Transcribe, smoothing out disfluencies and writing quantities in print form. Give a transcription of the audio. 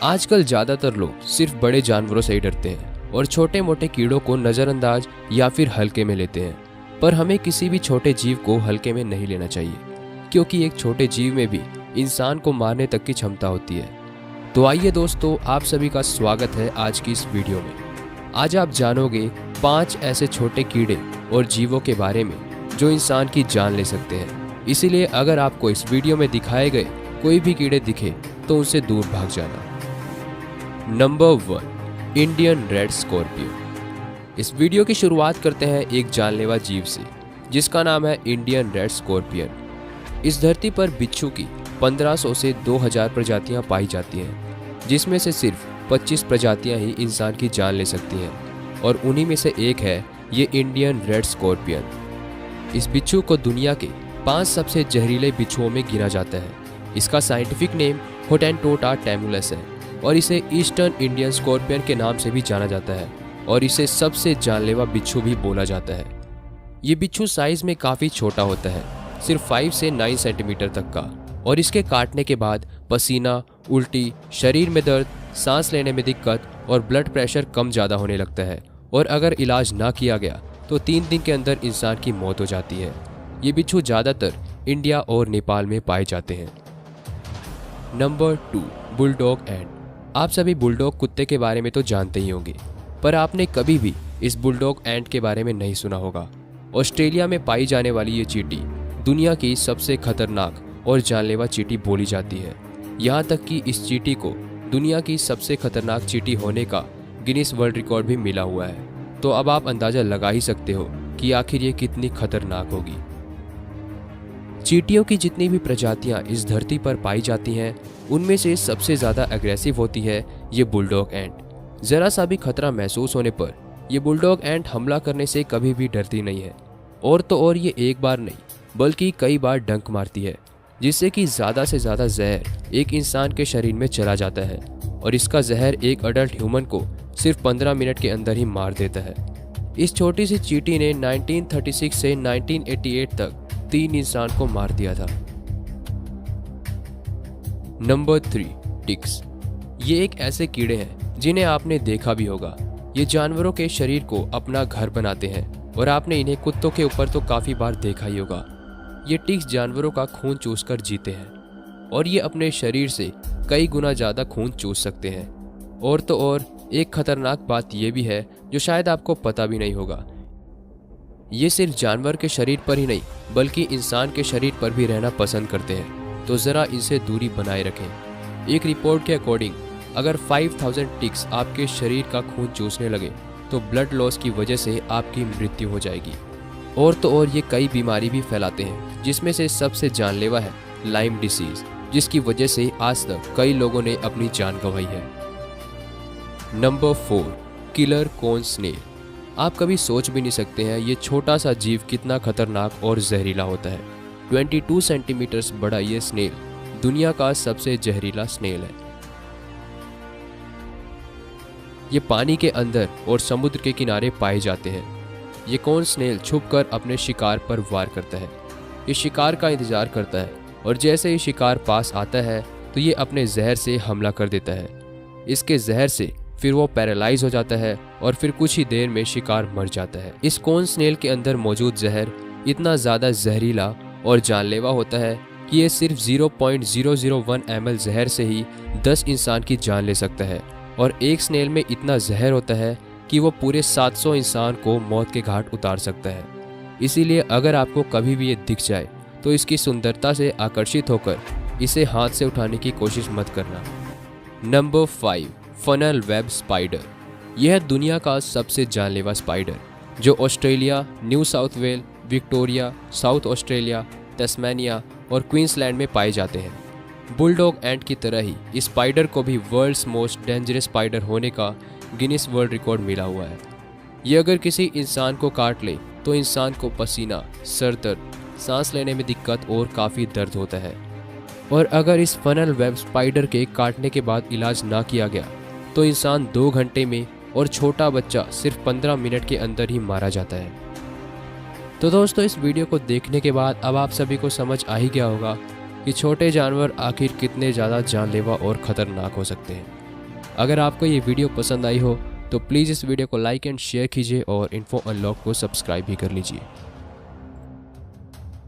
आजकल ज़्यादातर लोग सिर्फ बड़े जानवरों से ही डरते हैं और छोटे मोटे कीड़ों को नज़रअंदाज या फिर हल्के में लेते हैं। पर हमें किसी भी छोटे जीव को हल्के में नहीं लेना चाहिए, क्योंकि एक छोटे जीव में भी इंसान को मारने तक की क्षमता होती है। तो आइए दोस्तों, आप सभी का स्वागत है आज की इस वीडियो में। आज आप जानोगे 5 ऐसे छोटे कीड़े और जीवों के बारे में जो इंसान की जान ले सकते हैं। इसीलिए अगर आपको इस वीडियो में दिखाए गए कोई भी कीड़े दिखे तो उनसे दूर भाग जाना। Number 1, Indian red scorpion. इस वीडियो की शुरुआत करते हैं एक जानलेवा जीव से जिसका नाम है इंडियन रेड स्कॉर्पियन। इस धरती पर बिच्छू की 1500 से 2000 प्रजातियां पाई जाती हैं, जिसमें से सिर्फ 25 प्रजातियां ही इंसान की जान ले सकती हैं और उन्हीं में से एक है ये इंडियन रेड स्कॉर्पियन। इस बिच्छू को दुनिया के 5 सबसे जहरीले बिच्छुओं में गिना जाता है। इसका साइंटिफिक नेम होटेंटोटा टैमुलस है और इसे ईस्टर्न इंडियन स्कॉर्पियन के नाम से भी जाना जाता है और इसे सबसे जानलेवा बिच्छू भी बोला जाता है। ये बिच्छू साइज में काफ़ी छोटा होता है, सिर्फ 5 से 9 सेंटीमीटर तक का, और इसके काटने के बाद पसीना, उल्टी, शरीर में दर्द, सांस लेने में दिक्कत और ब्लड प्रेशर कम ज़्यादा होने लगता है, और अगर इलाज ना किया गया तो 3 दिन के अंदर इंसान की मौत हो जाती है। ये बिच्छू ज़्यादातर इंडिया और नेपाल में पाए जाते हैं। नंबर 2, बुलडॉग एंट। आप सभी बुलडॉग कुत्ते के बारे में तो जानते ही होंगे, पर आपने कभी भी इस बुलडॉग एंट के बारे में नहीं सुना होगा। ऑस्ट्रेलिया में पाई जाने वाली ये चींटी दुनिया की सबसे खतरनाक और जानलेवा चींटी बोली जाती है। यहाँ तक कि इस चींटी को दुनिया की सबसे खतरनाक चींटी होने का गिनीज वर्ल्ड रिकॉर्ड भी मिला हुआ है। तो अब आप अंदाज़ा लगा ही सकते हो कि आखिर ये कितनी खतरनाक होगी। चींटियों की जितनी भी प्रजातियां इस धरती पर पाई जाती हैं, उनमें से सबसे ज़्यादा एग्रेसिव होती है ये बुलडॉग एंट। ज़रा सा भी खतरा महसूस होने पर ये बुलडॉग एंट हमला करने से कभी भी डरती नहीं है, और तो और ये एक बार नहीं बल्कि कई बार डंक मारती है, जिससे कि ज़्यादा से ज़्यादा जहर एक इंसान के शरीर में चला जाता है, और इसका जहर एक अडल्ट ह्यूमन को सिर्फ 15 मिनट के अंदर ही मार देता है। इस छोटी सी चींटी ने 1936 से 1988 तक 3 इंसान को मार दिया था। Number 3, ticks. ये एक ऐसे कीड़े हैं जिन्हें आपने देखा भी होगा। ये जानवरों के शरीर को अपना घर बनाते हैं और आपने इन्हें कुत्तों के ऊपर तो काफ़ी बार देखा ही होगा। ये टिक्स जानवरों का खून चूसकर जीते हैं और ये अपने शरीर से कई गुना ज़्यादा खून चूस सकते हैं। और तो और एक खतरनाक बात यह भी है जो शायद आपको पता भी नहीं होगा, ये सिर्फ जानवर के शरीर पर ही नहीं बल्कि इंसान के शरीर पर भी रहना पसंद करते हैं, तो ज़रा इनसे दूरी बनाए रखें। एक रिपोर्ट के अकॉर्डिंग अगर 5000 टिक्स आपके शरीर का खून चूसने लगे तो ब्लड लॉस की वजह से आपकी मृत्यु हो जाएगी। और तो और ये कई बीमारी भी फैलाते हैं, जिसमें से सबसे जानलेवा है लाइम डिसीज़, जिसकी वजह से आज तक कई लोगों ने अपनी जान गंवाई है। नंबर 4, किलर कोन स्नेल। आप कभी सोच भी नहीं सकते हैं ये छोटा सा जीव कितना खतरनाक और जहरीला होता है। 22 सेंटीमीटर्स बड़ा ये स्नेल दुनिया का सबसे जहरीला स्नेल है। ये पानी के अंदर और समुद्र के किनारे पाए जाते हैं। ये कोन स्नेल छुपकर अपने शिकार पर वार करता है। ये शिकार का इंतजार करता है और जैसे ही शिकार पास आता है तो ये अपने जहर से हमला कर देता है। इसके जहर से फिर वो पैरालाइज हो जाता है और फिर कुछ ही देर में शिकार मर जाता है। इस कोन स्नेल के अंदर मौजूद जहर इतना ज़्यादा जहरीला और जानलेवा होता है कि ये सिर्फ 0.001 ml जहर से ही 10 इंसान की जान ले सकता है, और एक स्नेल में इतना जहर होता है कि वो पूरे 700 इंसान को मौत के घाट उतार सकता है। इसीलिए अगर आपको कभी भी ये दिख जाए तो इसकी सुंदरता से आकर्षित होकर इसे हाथ से उठाने की कोशिश मत करना। Number 5, funnel web spider. यह है दुनिया का सबसे जानलेवा स्पाइडर जो Australia, new south well, Victoria, south Australia, Tasmania और क्वींसलैंड में पाए जाते हैं। बुलडॉग एंट की तरह ही इस स्पाइडर को भी वर्ल्ड्स मोस्ट डेंजरस स्पाइडर होने का गिनीज वर्ल्ड रिकॉर्ड मिला हुआ है। ये अगर किसी इंसान को काट ले तो इंसान को पसीना, सर दर्द, सांस लेने में दिक्कत और काफ़ी दर्द होता है, और अगर इस फनल वेब स्पाइडर के काटने के बाद इलाज ना किया गया तो इंसान 2 घंटे में और छोटा बच्चा सिर्फ 15 मिनट के अंदर ही मारा जाता है। तो दोस्तों, इस वीडियो को देखने के बाद अब आप सभी को समझ आ ही गया होगा कि छोटे जानवर आखिर कितने ज़्यादा जानलेवा और ख़तरनाक हो सकते हैं। अगर आपको ये वीडियो पसंद आई हो तो प्लीज़ इस वीडियो को लाइक एंड शेयर कीजिए और इन्फो अनलॉक को सब्सक्राइब भी कर लीजिए।